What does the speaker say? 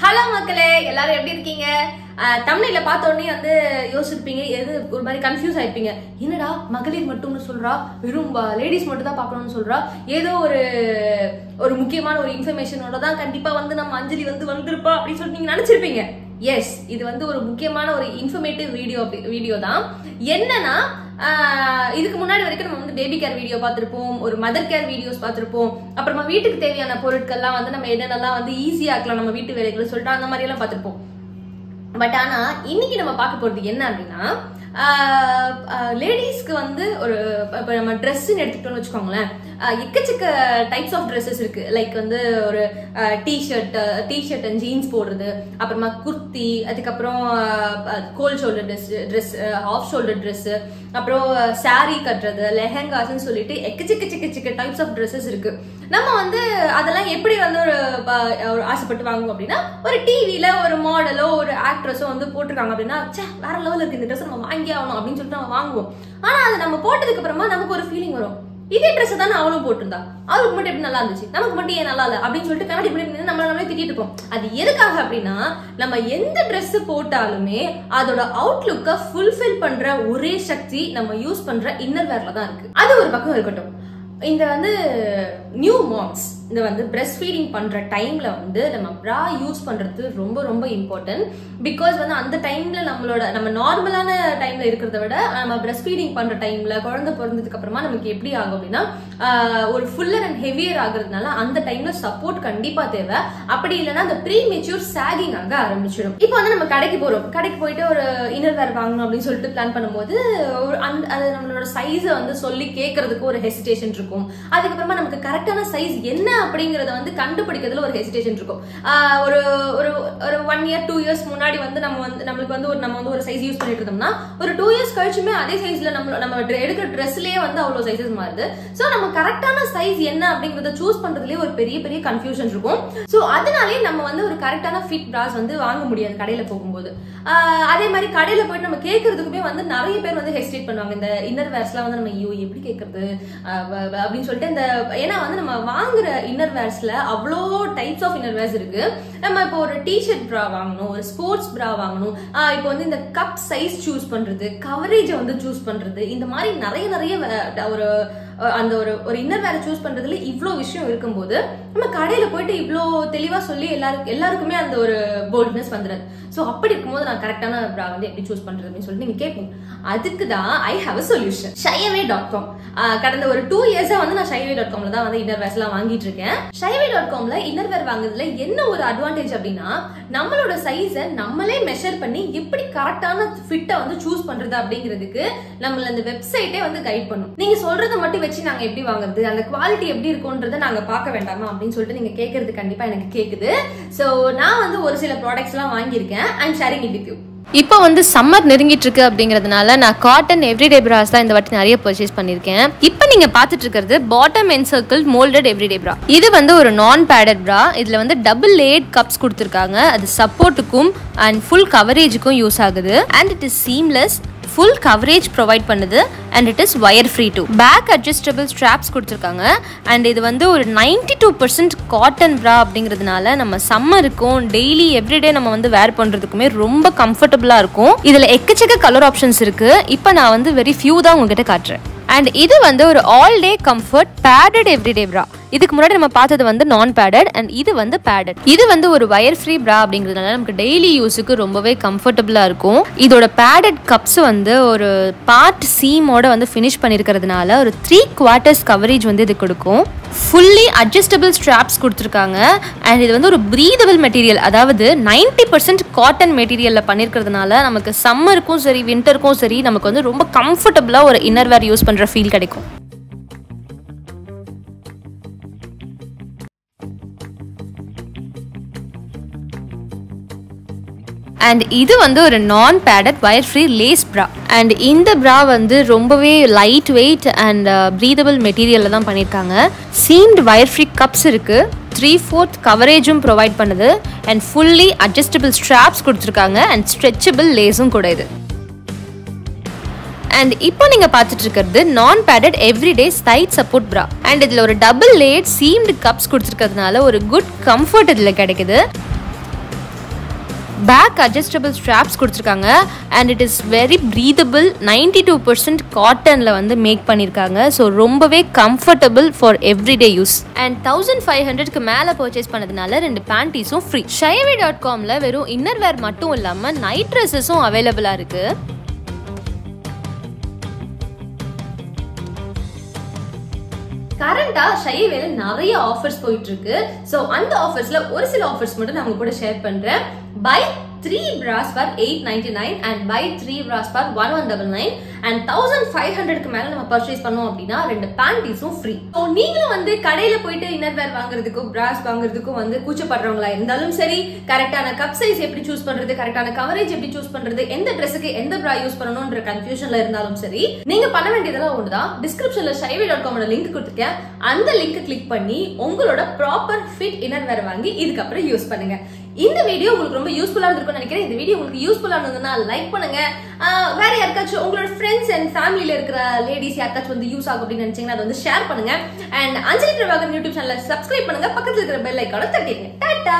Hello மக்களே, எல்லாரும் எப்படி இருக்கீங்க? தமிழ்ல பார்த்த உடனே வந்து யோசிச்சிருப்பீங்க, எது ஒரு மாதிரி கன்ஃபியூஸ் ஆயிருப்பீங்க. என்னடா மகளிர் மட்டும்னு சொல்றா, வெறும் லேடிஸ் மட்டும் தான் பார்க்கணும்னு சொல்றா, ஏதோ ஒரு முக்கியமான ஒரு இன்ஃபர்மேஷனோட தான் கண்டிப்பா வந்து நம்ம அஞ்சலி வந்து வந்திருப்பா அப்படின்னு சொல்லிட்டு நீங்க நினைச்சிருப்பீங்க. எஸ், இது வந்து ஒரு முக்கியமான ஒரு இன்ஃபர்மேட்டிவ் வீடியோ தான். என்னன்னா, இதுக்கு முன்னாடி வரைக்கும் நம்ம வந்து பேபி கேர் வீடியோ பார்த்திருப்போம், ஒரு மதர் கேர் வீடியோஸ் பார்த்திருப்போம், அப்புறமா வீட்டுக்கு தேவையான பொருட்கள்லாம் வந்து நம்ம என்னென்னலாம் வந்து ஈஸியா ஆக்கலாம் நம்ம வீட்டு வேலைகளை சொல்லிட்டு அந்த மாதிரி எல்லாம் பார்த்திருப்போம். பட் ஆனா இன்னைக்கு நம்ம பார்க்க போறது என்ன அப்படின்னா, லேடிஸ்க்கு வந்து ஒரு இப்ப நம்ம ட்ரெஸ்ன்னு எடுத்துக்கிட்டோம்னு வச்சுக்கோங்களேன், எக்கச்சக்க டைப்ஸ் ஆஃப் ட்ரெஸ்ஸஸ் இருக்கு. லைக் வந்து ஒரு டிஷர்ட் அண்ட் ஜீன்ஸ் போடுறது, அப்புறமா குர்த்தி, அதுக்கப்புறம் cold shoulder dress, half shoulder dress, அப்புறம் சாரி கட்டுறது, லெஹங்காஸ்ன்னு சொல்லிட்டு எக்கச்சக்க டைப்ஸ் ஆஃப் ட்ரெஸ்ஸஸ் இருக்கு. நம்ம வந்து அதெல்லாம் எப்படி வந்து ஒரு ஆசைப்பட்டு வாங்குவோம் அப்படின்னா, ஒரு டிவில ஒரு மாடலோ ஒரு ஆக்ட்ரஸோ வந்து போட்டிருக்காங்க அப்படின்னா, வேற லெவல்ல இருக்கு இந்த ட்ரெஸ், நம்ம வாங்கி ஆகணும் அப்படின்னு சொல்லிட்டு நம்ம வாங்குவோம். ஆனா அதை நம்ம போட்டதுக்கு அப்புறமா நமக்கு ஒரு ஃபீலிங் வரும், இதே ட்ரெஸ் தானே அவளும் போட்டிருந்தா, அவளுக்கு மட்டும் எப்படி நல்லா இருந்துச்சு, நமக்கு மட்டும் ஏன் நல்லா இல்ல அப்படின்னு சொல்லிட்டு கண்ணாடி பண்ணி நம்மளே திட்டிட்டு இருப்போம். அது எதுக்காக அப்படின்னா, நம்ம எந்த ட்ரெஸ் போட்டாலுமே அதோட அவுட்லுக்க ஃபுல்ஃபில் பண்ற ஒரே சக்தி நம்ம யூஸ் பண்ற இன்னர் வேர்ல தான் இருக்கு. அது ஒரு பக்கம் இருக்கட்டும். இந்த வந்து நியூ மாம்ஸ் இந்த வந்து பிரெஸ்ட் ஃபீடிங் பண்ற டைம்ல வந்து நம்ம ப்ரா யூஸ் பண்றது ரொம்ப ரொம்ப இம்பார்ட்டன்ட். பிகாஸ் வந்து அந்த டைம்ல நம்ம நார்மலான டைம்ல இருக்கிறத விட நம்ம பிரெஸ்ட் ஃபீடிங் பண்ற டைம்ல குழந்தை பிறந்ததுக்கு அப்புறமா நமக்கு எப்படி ஆகும் அப்படின்னா, ஒரு ஃபுல்லர் அண்ட் ஹெவியர் ஆகுறதுனால அந்த டைம்ல சப்போர்ட் கண்டிப்பா தேவை. அப்படி இல்லைன்னா அந்த ப்ரீ மெச்சூர் சாகிங் ஆக ஆரம்பிச்சிடும். இப்போ வந்து நம்ம கடைக்கு போறோம், கடைக்கு போயிட்டு ஒரு இன்னர் வேர் வாங்கணும் அப்படின்னு சொல்லிட்டு பிளான் பண்ணும்போது அது நம்மளோட சைஸை வந்து சொல்லி கேட்கறதுக்கு ஒரு ஹெசிடேஷன் இருக்கும். அதுக்கப்புறமா நமக்கு கரெக்டான சைஸ் என்ன அப்படிங்கறத வந்து கண்டுபிடிக்கிறதுல ஒரு ஹெசிடேஷன் இருக்கும். ஒரு ஒரு 1 year 2 years முன்னாடி வந்து நம்மளுக்கு வந்து நம்ம வந்து ஒரு சைஸ் யூஸ் பண்ணிட்டு இருந்தோம்னா, ஒரு 2 years கழிச்சுமே அதே சைஸ்ல நம்ம எடுக்கிற ட்ரெஸ்லயே வந்து அவ்வளவு சைஸஸ் மாறுது. சோ நம்ம கரெக்டான சைஸ் என்ன அப்படிங்கறத சூஸ் பண்றதுலயே ஒரு பெரிய கன்ஃபியூஷன் இருக்கும். சோ அதனாலே நம்ம வந்து ஒரு கரெக்டான ஃபிட் பிராஸ் வந்து வாங்க முடியாது கடையில போகும்போது. அதே மாதிரி கடையில போயிட்டு நம்ம கேட்கறதுக்குமே வந்து நிறைய பேர் வந்து ஹெசிடேட் பண்ணுவாங்க. இந்த இன்னர் வேர்ஸ்லாம் வந்து நம்ம எப்படி கேட்கறது அப்படின்னு சொல்லிட்டு, ஏன்னா வந்து நம்ம வாங்குற இன்னர் வேர்ஸ்ல அவ்வளோ டைப்ஸ் ஆஃப் இன்னர் வேர்ஸ் இருக்கு. நம்ம இப்போ ஒரு டிஷர்ட் ப்ரா வாங்கணும், ஒரு ஸ்போர்ட்ஸ் ப்ரா வாங்கணும், இப்போ வந்து இந்த கப் சைஸ் சூஸ் பண்றது, கவரேஜை வந்து சூஸ் பண்றது, இந்த மாதிரி நிறைய ஒரு இன்னர் வேரை சூஸ் பண்றதுல இவ்வளோ விஷயம் இருக்கும்போது நம்ம கடையில போயிட்டு இவ்வளோ தெளிவா சொல்லி எல்லாருக்குமே அந்த ஒரு போல்ட்னஸ் வந்துடுது. ஸோ அப்படி இருக்கும்போது நான் கரெக்டான ப்ரா வந்து எப்படி சூஸ் பண்றது அப்படின்னு சொல்லிட்டு நீங்க கேட்பீங்க. அதுக்கு தான் I have a solution. shayaway.com. கடந்த ஒரு 2 years வந்து நான் shayaway.comல தான் வந்து இன்னர் வேர்ஸ் எல்லாம் வாங்கிட்டு இருக்கேன். shayaway.comல இன்னர் வேர் வாங்குறதுல என்ன ஒரு அட்வான்டேஜ் அப்படின்னா, நம்மளோட சைஸை நம்மளே மெஷர் பண்ணி எப்படி கரெக்டான ஃபிட்டை வந்து சூஸ் பண்றது அப்படிங்கிறதுக்கு நம்மள அந்த வெப்சைட்டே வந்து கைட் பண்ணும். நீங்க சொல்றதை மட்டும் வச்சு நாங்க எப்படி வாங்குறது, அந்த குவாலிட்டி எப்படி இருக்கும்ன்றதை நாங்க பார்க்க வேண்டாமா அப்படின்னு சொல்லிட்டு நீங்க கேட்கறது கண்டிப்பா எனக்கு கேக்குது. சோ நான் வந்து ஒரு சில ப்ராடக்ட்ஸ் எல்லாம் வாங்கியிருக்கேன். I'm sharing it with you. இப்போ வந்து சம்மர் நெருங்கிட்டு இருக்கு அப்படிங்கிறதுனால நான் காட்டன் எவ்ரிடே பிராஸ் தான் இந்த வாட்டி நிறைய பர்ச்சேஸ் பண்ணியிருக்கேன். இப்போ நீங்க பார்த்துட்டு இருக்கிறது bottom end circle moulded everyday பிரா. இது வந்து ஒரு நான் பேடட் பிரா. இதுல வந்து டபுள் லேயர்ட் கப்ஸ் கொடுத்துருக்காங்க. அது சப்போர்ட்டுக்கும் அண்ட் ஃபுல் கவரேஜுக்கும் யூஸ் ஆகுது. And it is seamless, full coverage provide பண்ணுது. And it is wire free too. Back adjustable straps கொடுத்துருக்காங்க. அண்ட் இது வந்து ஒரு 92% காட்டன் ப்ரா அப்படிங்கிறதுனால நம்ம சம்மருக்கும் டெய்லி எவ்ரிடே நம்ம வந்து வேர் பண்ணுறதுக்குமே ரொம்ப கம்ஃபர்டபுளா இருக்கும். இதில் எக்கச்சக்க கலர் ஆப்ஷன்ஸ் இருக்கு. இப்போ நான் வந்து வெரி ஃபியூ தான் உங்ககிட்ட காட்டுறேன். அண்ட் இது வந்து ஒரு all day comfort padded everyday ப்ரா. இதுக்கு முன்னாடி நம்ம பார்த்தது வந்து நான் பேடட் அண்ட் இது வந்து பேடட். இது வந்து ஒரு வயர் ஃப்ரீ ப்ரா அப்படிங்கிறதுனால நமக்கு டெய்லி யூஸுக்கு ரொம்பவே கம்ஃபர்டபுளா இருக்கும். இதோட பேடட் கப்ஸ் வந்து ஒரு பார்ட் சீமோட வந்து ஃபினிஷ் பண்ணிருக்கிறதுனால ஒரு 3/4 கவரேஜ் வந்து இது கொடுக்கும். ஃபுல்லி அட்ஜஸ்டபிள் ஸ்ட்ராப்ஸ் கொடுத்துருக்காங்க. அண்ட் இது வந்து ஒரு பிரீதபிள் மெட்டீரியல், அதாவது 90% காட்டன் மெட்டீரியல்ல பண்ணிருக்கிறதுனால நமக்கு சம்மருக்கும் சரி வின்டருக்கும் சரி நமக்கு வந்து ரொம்ப கம்ஃபர்டபுளா ஒரு இன்னர் வேர் யூஸ் பண்ற ஃபீல் கிடைக்கும். அண்ட் இது வந்து ஒரு நான் பேடட் வயர் ஃப்ரீ லேஸ் ப்ரா. அண்ட் இந்த ப்ரா வந்து ரொம்பவே லைட் வெயிட் அண்ட் பிரீதபிள் மெட்டீரியல்ல தான் பண்ணியிருக்காங்க. சீம்டு வயர் ஃப்ரீ கப்ஸ் இருக்கு. 3/4 கவரேஜும் ப்ரொவைட் பண்ணுது. அண்ட் ஃபுல்லி அட்ஜஸ்டபிள் ஸ்ட்ராப்ஸ் கொடுத்துருக்காங்க. அண்ட் ஸ்ட்ரெச்சபிள் லேஸும் கூட இது. அண்ட் இப்போ நீங்க பார்த்துட்டு இருக்கிறது நான் பேடட் எவ்ரிடே சைட் சப்போர்ட் ப்ரா. அண்ட் இதுல ஒரு டபுள் லேயர்ட் சீம்டு கப்ஸ் கொடுத்துருக்கிறதுனால ஒரு குட் கம்ஃபர்ட் இதுல கிடைக்குது. பேக் அட்ஜஸ்டபிள் ஸ்ட்ராப்ஸ் கொடுத்துருக்காங்க and it is very breathable. 92% காட்டனில் வந்து மேக் பண்ணியிருக்காங்க. ஸோ ரொம்பவே comfortable for everyday use. And 1500க்கு மேலே பர்ச்சேஸ் பண்ணதுனால 2 பேண்டீஸும் ஃப்ரீ. shayvi.comல வெறும் இன்னர் வேர் மட்டும் இல்லாமல் நைட் ட்ரெஸ்ஸஸும் அவைலபிளாக இருக்குது. கரண்டா ஷைவேல நிறைய ஆஃபர்ஸ் போயிட்டு இருக்கு. சோ அந்த ஆஃபர்ஸ்ல ஒரு சில ஆஃபர்ஸ் மட்டும் நான் உங்க கூட ஷேர் பண்றேன். Buy 3 bras for 899 and buy 3 bras for 1199 and 1500க்கு மேல நம்ம பர்ச்சேஸ் பண்ணோம் அப்படின்னா 2 பேண்டீஸும் ஃப்ரீ. சோ நீங்களும் வந்து கடையில போயிட்டு இன்னர் வேர் வாங்குறதுக்கும் பிராஸ் வாங்குறதுக்கும் வந்து கூச்சப்படுறவங்களா இருந்தாலும் சரி, கரெக்டான கப் சைஸ் எப்படி சூஸ் பண்றது, கரெக்டான கவரேஜ் எப்படி சூஸ் பண்றது, எந்த ட்ரெஸ்ஸுக்கு எந்த பிரா யூஸ் பண்ணணும்ன்ற கன்ஃபியூஷன்ல இருந்தாலும் சரி, நீங்க பண்ண வேண்டியதெல்லாம் ஒண்ணுதான். டிஸ்கிரிப்ஷன்ல shayvi.com லிங்க் கொடுத்துருக்கேன். அந்த லிங்க் கிளிக் பண்ணி உங்களோட ப்ராப்பர் ஃபிட் இன்னர் வேர் வாங்கி இதுக்கப்புறம் யூஸ் பண்ணுங்க. இந்த வீடியோ உங்களுக்கு ரொம்ப யூஸ்ஃபுல்லா இருந்திருக்கும்னு நினைக்கிறேன். இந்த வீடியோ உங்களுக்கு யூஸ்ஃபுல்லா இருந்ததுன்னா லைக் பண்ணுங்க. வேற யாருக்காச்சும் உங்களோட ஃப்ரெண்ட்ஸ் அண்ட் ஃபேமிலியில இருக்கிற லேடிஸ் யாருக்காச்சும் வந்து யூஸ் ஆகும் அப்படின்னு நினைச்சீங்கன்னா அதை வந்து ஷேர் பண்ணுங்க. அண்ட் அஞ்சலி பிரபாகர் யூடியூப் சேனலை சப்ஸ்கிரைப் பண்ணுங்க. பக்கத்துல இருக்கிற பெல் ஐக்கானை தட்டிடுங்க. டாடா.